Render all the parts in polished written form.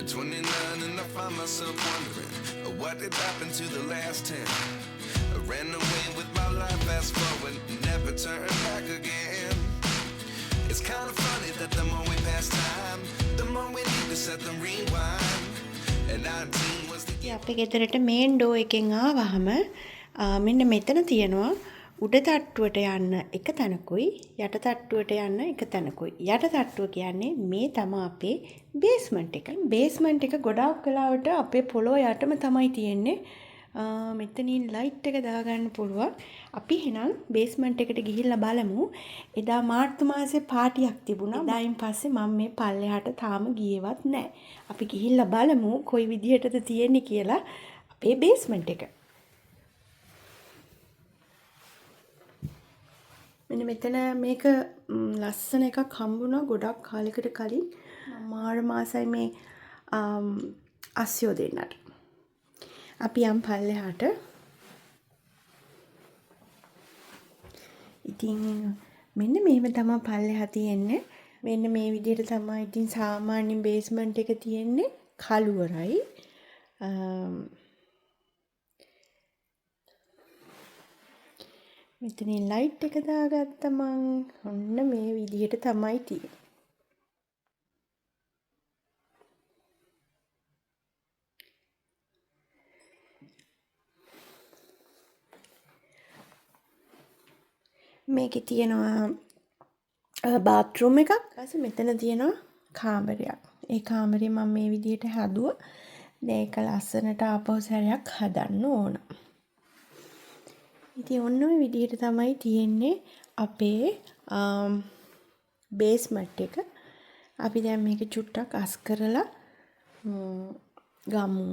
29 and I find myself wondering what did happen to the last 10. I ran away with my life, fast forward, never turn back again. It's kind of funny that the more we pass time, the more we need to set them rewind. And 19 was the year. අපේ ගෙදරට මේන් ඩෝ එකෙන් ආවහම මෙන්න මෙතන තියෙනවා උඩ තට්ටුවට යන්න එක තැනකුයි යට තට්ටුවට යන්න එක තැනකුයි. යට තට්ටුව කියන්නේ මේ තමයි අපේ බේස්මන්ට් එක. බේස්මන්ට් එක ගොඩාක් වෙලාවට අපේ පොළොව යටම තමයි තියෙන්නේ. මෙතනින් ලයිට් එක දාගන්න පුළුවන්. අපි එහෙනම් බේස්මන්ට් එකට ගිහිල්ලා බලමු. එදා මාර්තු මාසේ පාටියක් තිබුණා. එදායින් පස්සේ මම මේ පල්ලෙහාට තාම ගියේවත් නැහැ. අපි ගිහිල්ලා බලමු කොයි විදිහටද තියෙන්නේ කියලා අපේ බේස්මන්ට් එක. මෙන්න මෙතන මේක ලස්සන එකක් හම්බුණා ගොඩක් කාලයකට කලින්. මාර මාසයි මේ අස්යෝ දෙන්නට. අපි යම් පල්ලෙහාට. ඉතින් මෙන්න මේව තමයි පල්ලෙහා තියෙන්නේ. මෙන්න මේ විදිහට තමයි ඉතින් සාමාන්‍ය බේස්මන්ට් එක තියෙන්නේ. කළුවරයි. මෙතනින් ලයිට් එක දාගත්තා මං. ඔන්න මේ විදිහට තමයි තියෙන්නේ. මේකේ තියෙනවා බාත්රූම් එකක්. ඊපස්සේ මෙතන තියෙනවා කාමරයක්. ඒ කාමරේ මම මේ විදිහට හදුවා. දැන් ඒක ලස්සනට ආපහු සැරයක් හදන්න ඕන. ඉතින් ඔන්න ඔය විදිහට තමයි තියෙන්නේ අපේ බේස්මන්ට් එක. අපි දැන් මේක චුට්ටක් අස් කරලා ගමු.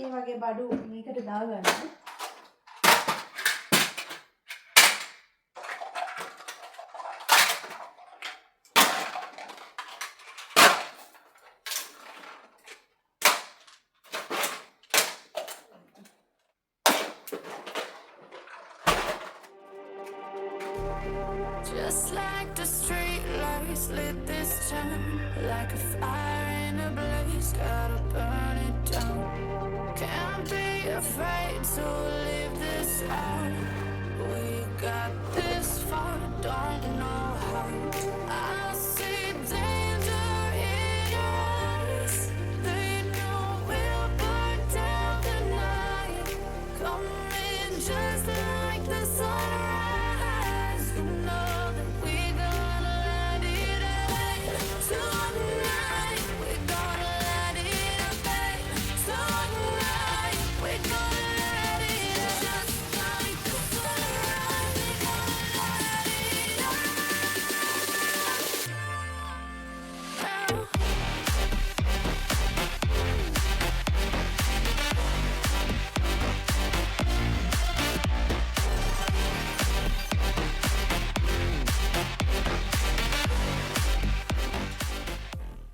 මේ වගේ බඩු මේකට දාගන්න. Just like the street lights lit this town, like a fire in a blaze, gotta burn it down. Can't be afraid to leave this out. We got this far, don't know how. I see danger in your eyes. They know we'll burn down the night. Coming just like the sunrise. You know that we're gonna let it out. Tonight we're gonna let it out. Tonight we're gonna let it out. Just like the sunrise, we're gonna let it out.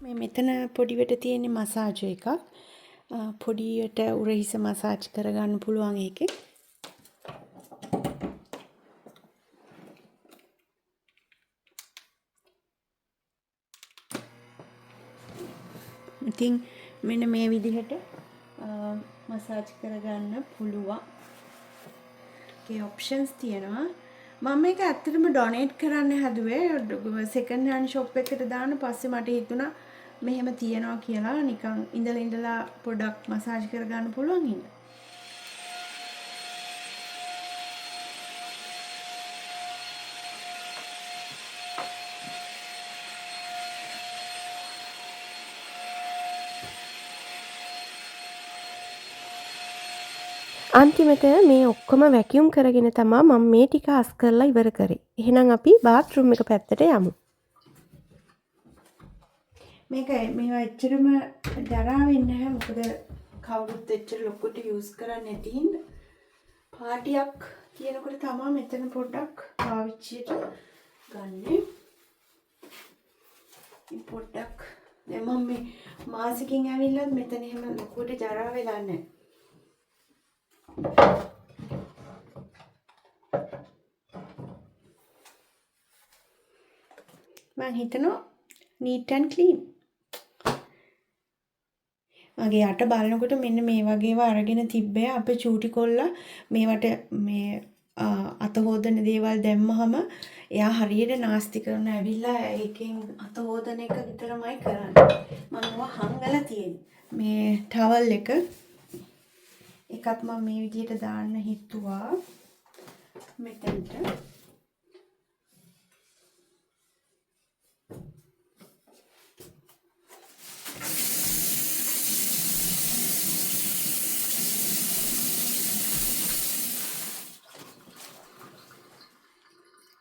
මේ මෙතන පොඩිවට තියෙන massage එකක්. පොඩියට උරහිස massage කරගන්න පුළුවන් එකේ. ඉතින් මෙන්න මේ විදිහට මසාජ් කරගන්න පුළුවන්. ඒ ඔප්ෂන්ස් තියෙනවා. මම මේක ඇත්තටම ඩොනේට් කරන්න හැදුවේ සෙකන්ඩ් හෑන්ඩ් ෂොප් එකකට දාන්න. පස්සේ මට හිතුණා මෙහෙම තියනවා කියලා නිකන් ඉඳලා පොඩක් මසාජ් කරගන්න පුළුවන් ඉන්න. අන්තිමට මේ ඔක්කොම වැකියුම් කරගෙන තමයි මම මේ ටික අස් කරලා ඉවර කරේ. එහෙනම් අපි බාත්රූම් එක පැත්තට යමු. මේවා එච්චරම දරා වෙන්නේ නැහැ. මොකද කවුරුත් එච්චර ලොකුට යූස් කරන්නේ නැති හින්දා පාටියක් තියෙනකොට තමයි මෙතන පොඩ්ඩක් පාවිච්චියට ගන්නෙ. ඉතින් පොඩ්ඩක් දැන් මම මේ මාසෙකින් ඇවිල්ලත් මෙතන එහෙම ලොකුට ජරා වෙලා නැහැ. මං හිතනවා neat and clean. මගේ යට බලනකොට මෙන්න මේ වගේව අරගෙන තිබ්බේ අපේ චූටි කොල්ලා මේවට මේ අත හොදන දේවල් දැම්මහම එයා හරියට නාස්ති කරන ඇවිල්ලා ඒකෙන් අත හොදන එක විතරමයි කරන්නේ. මම ඒවා හංගලා තියෙන්නේ. මේ ටවල් එක එකත් මම මේ විදිහට දාන්න හිතුවා මෙතනට.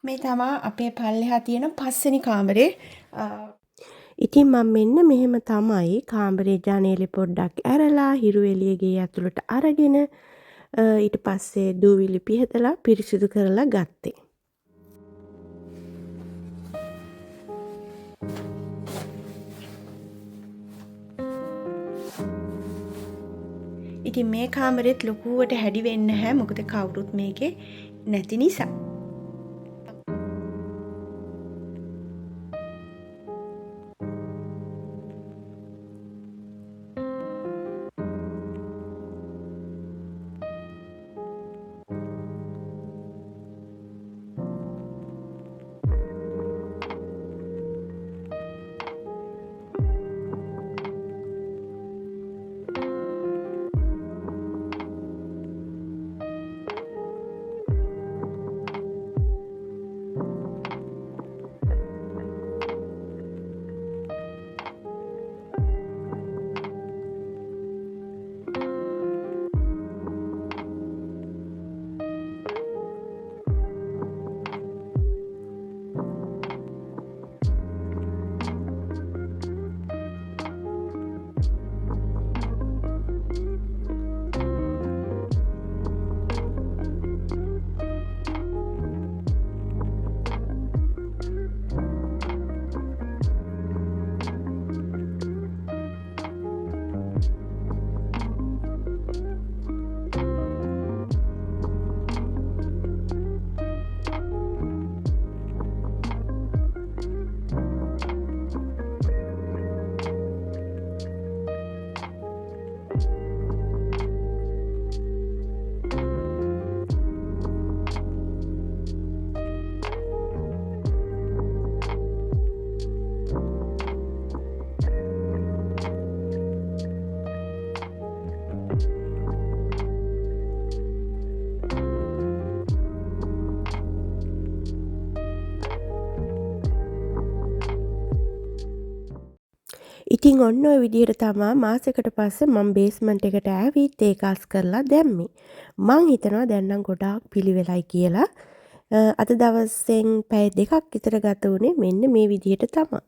මේ තමයි අපේ පල්ලෙහා තියෙන පස්වෙනි කාමරේ. ඉතින් මම මෙන්න මෙහෙම තමයි කාමරේ ජනේලෙ පොඩ්ඩක් ඇරලා හිරු එළිය ගේ ඇතුළට අරගෙන ඊට පස්සේ දූවිලි පිහදලා පිරිසිදු කරලා ගත්තේ. ඉතින් මේ කාමරෙත් ලොකුවට හැඩි වෙන්නේ නැහැ. මොකද කවුරුත් මේකේ නැති නිසා. ඉතින් ඔන්න ඔය විදිහට තමා මාසෙකට පස්සේ මම බේස්මන්ට් එකට ඇවිත් ඒක අස් කරලා දැම්මේ. මං හිතනවා දැන් නම් ගොඩාක් පිළිවෙලයි කියලා. අද දවසෙන් පැය 2ක් විතර ගත වුණේ මෙන්න මේ විදිහට තමයි.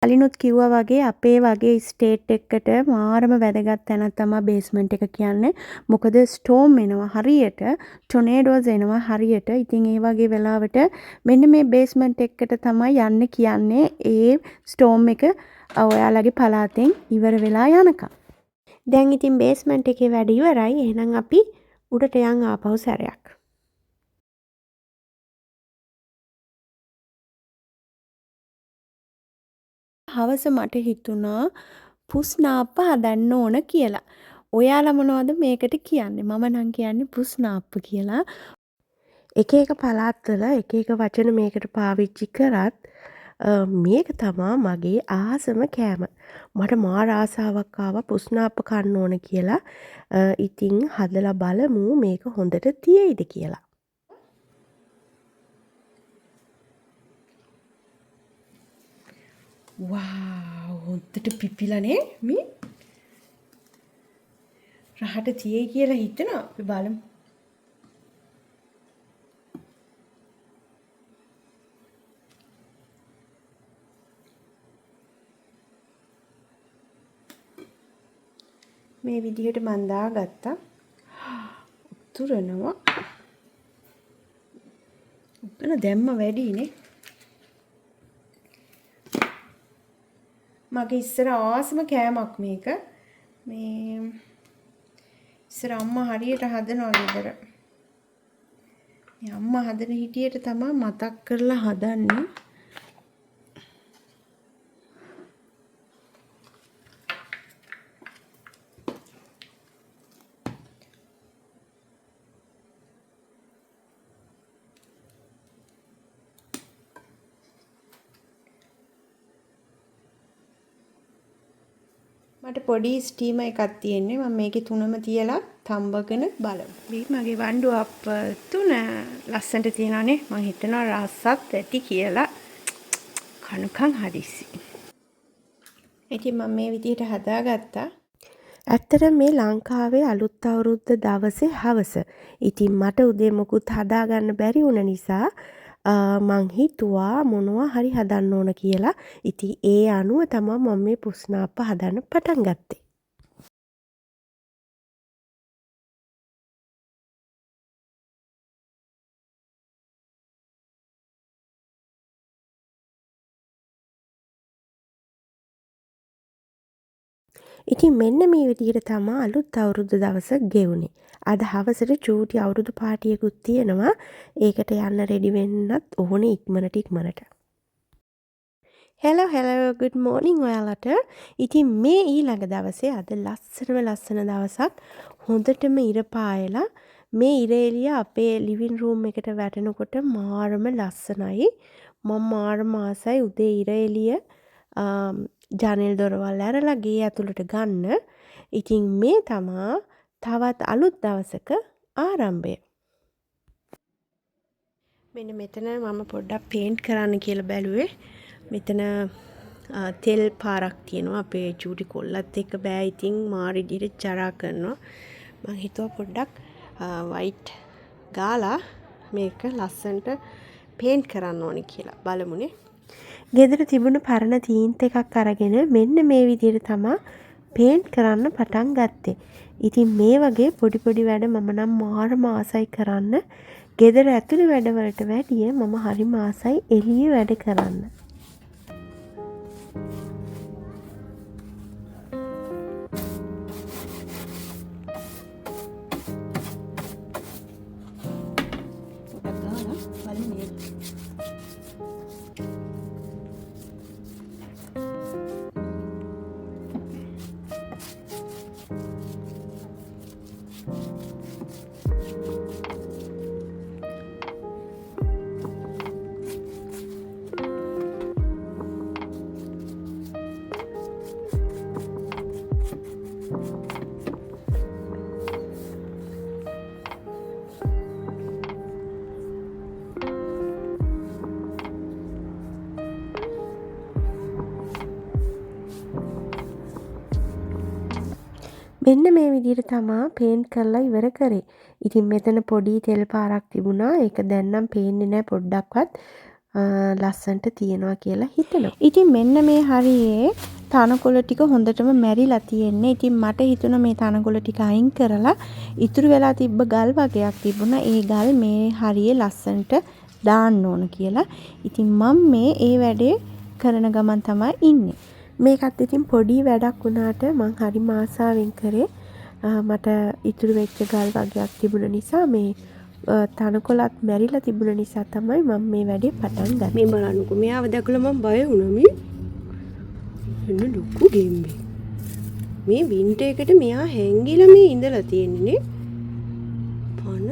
කලිනුත් කිව්වා වගේ අපේ වගේ ස්ටේට් එකකට මාරම වැදගත් තැනක් තමයි බේස්මන්ට් එක කියන්නේ. මොකද ස්ටෝම් එනවා හරියට, ටොනේඩෝස් එනවා හරියට. ඉතින් ඒ වගේ වෙලාවට මෙන්න මේ බේස්මන්ට් එකකට තමයි යන්න කියන්නේ ඒ ස්ටෝම් එක ඔයාලගේ පළාතෙන් ඉවර වෙලා යනකම්. දැන් ඉතින් බේස්මන්ට් එකේ වැඩ ඉවරයි. එහෙනම් අපි උඩට යන් ආපහු සැරයක්. හවස මට හිතුණා පුස්නාප්ප හදන්න ඕන කියලා. ඔයාලා මොනවද මේකට කියන්නේ? මම නම් කියන්නේ පුස්නාප්ප කියලා. එක එක පළාත්වල එක එක වචන මේකට පාවිච්චි කරත් මේක තමා මගේ ආසම කෑම. මට මාර ආසාවක් ආවා පුස්නාප්ප කන්න ඕන කියලා. ඉතින් හදලා බලමු මේක හොඳට තියෙයිද කියලා. වාව් හොඳට පිපිලානේ මේ. රහට තියෙයි කියලා හිතනවා. අපි බලමු. මේ මේ විදිහට මන් දාගත්තා. උතුරනවා. උතන දැම්ම වැඩිනේ. මගේ ඉස්සර ආසම කෑමක් මේක. මේ ඉස්සර අම්මා හරියට හදනවා ගෙදර. මේ අම්මා හදන හිටියට තමයි මතක් කරලා හදන්නේ. මට පොඩි ස්ටීමර් එකක් තියෙන්නේ. මම මේකේ තුනම තියලා තම්බගෙන බලමු. මේ මගේ වණ්ඩු අප් තුන ලස්සනට තියෙනවානේ. මම හිතනවා රසත් ඇති කියලා. කණුකන් හදිසි. ඉතින් මම මේ විදිහට හදාගත්තා. ඇත්තටම මේ ලංකාවේ අලුත් අවුරුද්ද දවසේ හවස. ඉතින් මට උදේ මොකුත් හදාගන්න බැරි වුණ නිසා මං හිතුවා මොනවා හරි හදන්න ඕන කියලා. ඉතින් ඒ අනුව තමයි මම මේ පුස්නාප්ප හදන්න පටන් ගත්තේ. ඉතින් මෙන්න මේ විදිහට තමයි අලුත් අවුරුදු දවස ගෙවුනේ. අද හවසට චූටි අවුරුදු පාටියකුත් තියෙනවා. ඒකට යන්න රෙඩි වෙන්නත් ඕනේ ඉක්මනට. hello good morning ඔයාලට. ඉතින් මේ ඊළඟ දවසේ අද ලස්සන දවසක්. හොඳටම ඉර පායලා මේ ඉර එළිය අපේ ලිවිං රූම් එකට වැටෙනකොට මාරම ලස්සනයි. මම මාරම ආසයි උදේ ඉර එළිය ජනෙල් දොරවල් ඇරලා ගේ ඇතුළට ගන්න. ඉතින් මේ තමා තවත් අලුත් දවසක ආරම්භය. මෙන්න මෙතන මම පොඩ්ඩක් පේන්ට් කරන්න කියලා බැලුවේ. මෙතන තෙල් පාරක් තියෙනවා. අපේ චූටි කොල්ලත් එක්ක බෑ. ඉතින් මාරි දිහට ජරා කරනවා. මම හිතුවා පොඩ්ඩක් වයිට් ගාලා මේක ලස්සනට පේන්ට් කරන්න ඕනේ කියලා. බලමුනේ. ගෙදර තිබුණු පරණ තීන්ත එකක් අරගෙන මෙන්න මේ විදිහට තමයි පේන්ට් කරන්න පටන් ගත්තේ. ඉතින් මේ වගේ පොඩි වැඩ මම නම් මාරම ආසයි කරන්න. ගෙදර ඇතුළේ වැඩවලට වැඩිය මම හරිම ආසයි එළියේ වැඩ කරන්න. මෙන්න මේ විදිහට තමයි පේන්ට් කරලා ඉවර කරේ. ඉතින් මෙතන පොඩි තෙල් පාරක් තිබුණා. ඒක දැන් නම් පේන්නේ නැහැ පොඩ්ඩක්වත්. ලස්සනට තියනවා කියලා හිතනවා. ඉතින් මෙන්න මේ හරියේ තනකොළ ටික හොඳටම මැරිලා තියෙන්නේ. ඉතින් මට හිතුණා මේ තනකොළ ටික අයින් කරලා ඉතුරු වෙලා තිබ්බ ගල් වගේක් තිබුණා. ඒ ගල් මේ හරියේ ලස්සනට දාන්න ඕන කියලා. ඉතින් මම මේ ඒ වැඩේ කරන ගමන් තමයි ඉන්නේ. මේකත් ඉතින් පොඩි වැඩක් වුණාට මං හරි ආසාවෙන් කරේ. මට ඉතුරු වෙච්ච ගල් වගේක් තිබුණ නිසා මේ තනකොළත් මැරිලා තිබුණ නිසා තමයි මම මේ වැඩේ පටන් ගත්තේ. මේ බලන්නකෝ මෙයාව දැකලා මම බය වුණා මේ. එන්න ලොකු ගෙම්බේ. මේ වින්ටර් එකට මෙයා හැංගිලා මේ ඉඳලා තියෙන්නේ නේ. පන.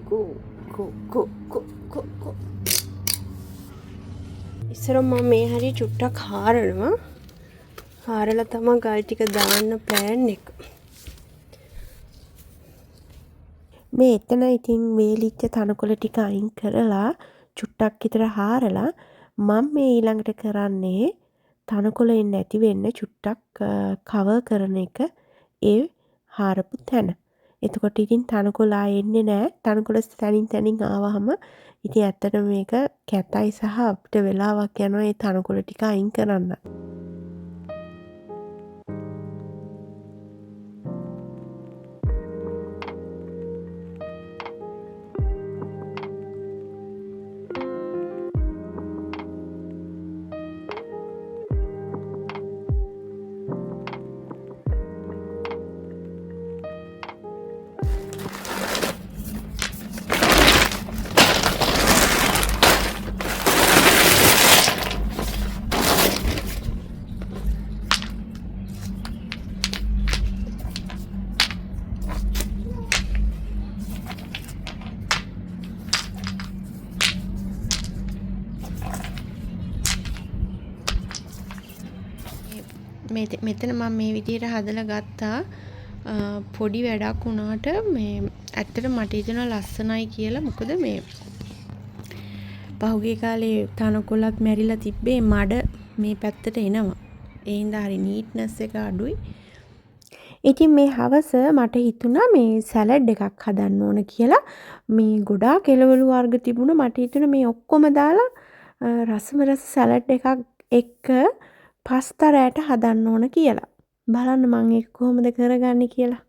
ගෝ. ඉස්සර මම මේ හරිය චුට්ටක් හාරනවා. හාරලා තමයි ගල් ටික දාන්න ප්ලෑන් එක. මේ එතන ඉතින් වේලිච්ච තනකොළ ටික අයින් කරලා චුට්ටක් විතර හාරලා මම මේ ඊළඟට කරන්නේ තනකොළ එන්නේ නැති වෙන්න චුට්ටක් කවර් කරන එක ඒ හාරපු තැන. එතකොට ඉතින් තනකොළ එන්නේ නැහැ. තනකොළ තනින් ආවහම ඉතින් ඇත්තටම මේක කැතයි සහ අපිට වෙලාවක් යනවා ඒ තනකොළ ටික අයින් කරන්න. මෙතන මම මේ විදිහට හදලා ගත්තා. පොඩි වැඩක් වුණාට මේ ඇත්තට මට හිතෙනවා ලස්සනයි කියලා. මොකද මේ පහුගිය කාලේ තනකොළත් මැරිලා තිබ්බේ මඩ මේ පැත්තට එනවා. ඒ හින්දා හරි නීට්නස් එක අඩුයි. ඉතින් මේ හවස මට හිතුණා මේ සැලඩ් එකක් හදන්න ඕන කියලා. මේ ගොඩාක් එළවලු වර්ග තිබුණා. මට හිතුණා මේ ඔක්කොම දාලා රසම රස සැලඩ් එකක් එක්ක පස්තා රෑට හදන්න ඕන කියලා. බලන්න මම ඒක කොහොමද කරගන්නේ කියලා.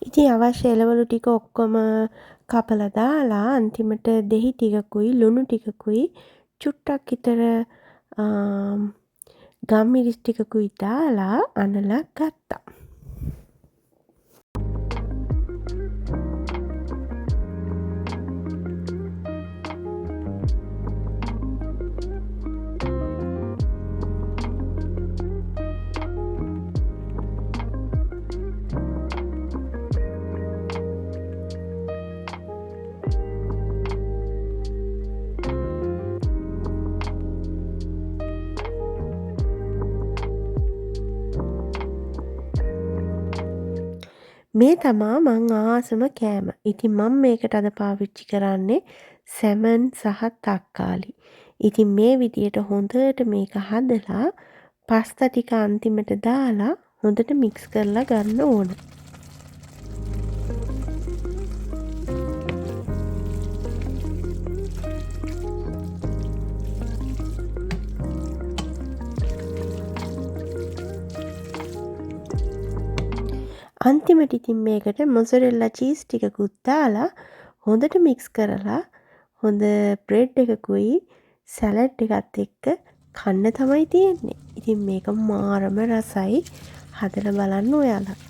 ඉතින් අවශ්‍ය එළවලු ටික ඔක්කොම කපලා දාලා අන්තිමට දෙහි ටිකකුයි ලුණු ටිකකුයි චුට්ටක් විතර ගම්මිරිස් ටිකකුයි දාලා අනලා ගත්තා. මේ තමා මං ආසම කෑම. ඉතින් මම මේකට අද පාවිච්චි කරන්නේ සැමන් සහ තක්කාලි. ඉතින් මේ විදියට හොඳට මේක හදලා පස්තා ටික අන්තිමට දාලා හොඳට මික්ස් කරලා ගන්න ඕන. අන්තිමට ඉතින් මේකට මොසරෙල්ලා චීස් ටිකකුත් දාලා හොඳට මික්ස් කරලා හොඳ බ්‍රෙඩ් එකකුයි සැලඩ් එකත් එක්ක කන්න තමයි තියෙන්නේ. ඉතින් මේක මාරම රසයි. හදලා බලන්න ඔයාලත්.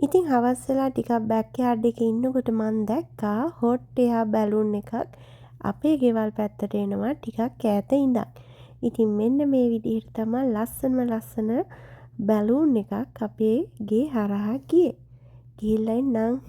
ඉතින් හවස් වෙලා ටිකක් බෑක්යාඩ් එකේ ඉන්නකොට මන් දැක්කා හොට් එයා බැලුන් එකක් අපේ ගෙවල් පැත්තට එනවා ටිකක් ඈත ඉඳන්. ඉතින් මෙන්න මේ විදිහට තමයි ලස්සන බැලුන් එකක් අපේ ගේ හරහා ගියේ. ගිහිල්ලා ඉන්නම්.